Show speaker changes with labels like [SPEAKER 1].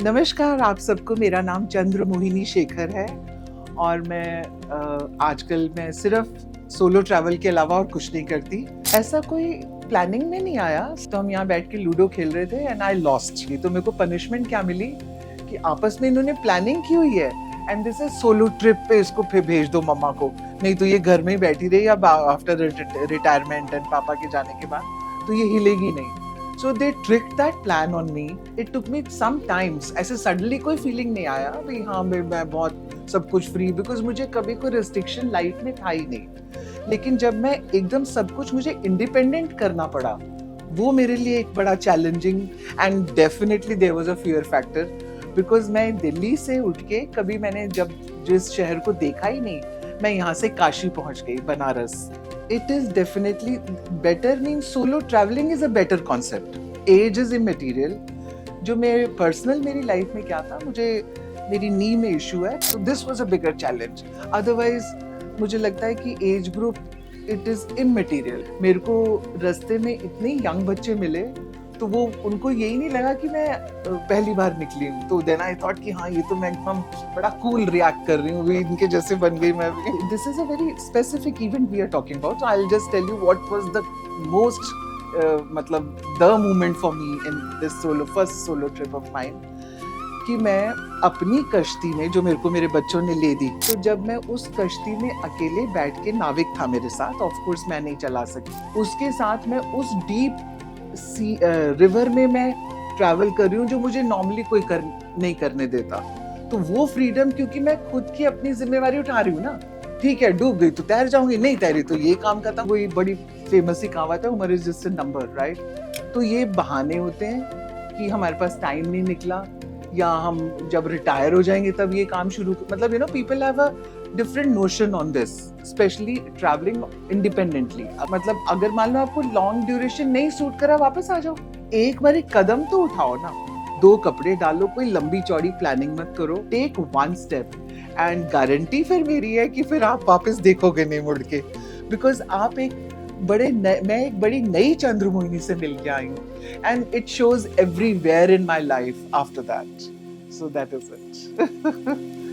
[SPEAKER 1] नमस्कार आप सबको, मेरा नाम चंद्रमोहिनी शेखर है और आजकल मैं सिर्फ सोलो ट्रैवल के अलावा और कुछ नहीं करती। ऐसा कोई प्लानिंग में नहीं आया, तो हम यहाँ बैठ के लूडो खेल रहे थे एंड आई लॉस्ट। तो मेरे को पनिशमेंट क्या मिली कि आपस में इन्होंने प्लानिंग की हुई है and this is solo trip पे, इसको फिर भेज दो मम्मा को, नहीं तो ये घर में ही बैठी रही अब आफ्टर रिटायरमेंट एंड पापा के जाने के बाद तो ये हिलेगी नहीं। So they tricked that plan on me. It took me some times. ऐसे suddenly कोई feeling नहीं आया भाई हाँ मैं बहुत सब कुछ free, because मुझे कभी कोई restriction लाइफ में था ही नहीं। लेकिन जब मैं एकदम सब कुछ मुझे independent करना पड़ा, वो मेरे लिए एक बड़ा challenging and definitely there was a fear factor, because मैं दिल्ली से उठ के कभी मैंने जब जिस शहर को देखा ही नहीं, मैं यहाँ से काशी पहुँच गई, Banaras. It is definitely better, means solo traveling is a better concept. Age is immaterial. जो मेरे पर्सनल मेरी लाइफ में क्या था, मुझे मेरी नी में इशू है, so this was a bigger challenge. Otherwise मुझे लगता है कि age group it is immaterial. मेरे को रास्ते में इतने यंग बच्चे मिले तो वो उनको यही नहीं लगा कि मैं पहली बार निकली हूँ, तो देन आई थॉट कि हाँ ये तो मैं एकदम बड़ा कूल रिएक्ट कर रही हूँ, इनके जैसे बन गई मैं भी। This is a very specific event we are talking about, so I will just tell you what was the most मतलब the moment for me in this first solo trip of mine, कि मैं अपनी कश्ती में, जो मेरे को मेरे बच्चों ने ले दी, तो जब मैं उस कश्ती में अकेले बैठ के, नाविक था मेरे साथ, ऑफ कोर्स मैं नहीं चला सकी, उसके साथ मैं उस डीप रिवर में मैं ट्रैवल कर रही हूँ जो मुझे नॉर्मली कोई नहीं करने देता। तो वो फ्रीडम, क्योंकि मैं खुद की अपनी जिम्मेवारी उठा रही हूँ ना। ठीक है डूब गई तो तैर जाऊंगी, नहीं तैरी तो ये काम करता। वही बड़ी फेमस ही कहावत है, उम्र is just a number, right. तो ये बहाने होते हैं कि हमारे पास टाइम नहीं निकला, या हम जब रिटायर हो जाएंगे तब ये काम शुरू, मतलब you know people have a different notion on this, specially travelling independently. मतलब अगर मान लो आपको लॉन्ग ड्यूरेशन नहीं सूट करा, वापस आ जाओ, एक बार एक कदम तो उठाओ ना, दो कपड़े डालो, कोई लंबी चौड़ी प्लानिंग मत करो, take one step and guarantee फिर मेरी है कि फिर आप वापस देखोगे नहीं मुड़ के, बिकॉज आप मैं एक बड़ी नई चंद्रमोहिनी से मिल के आई हूँ and it shows everywhere in my life after that, so that is it.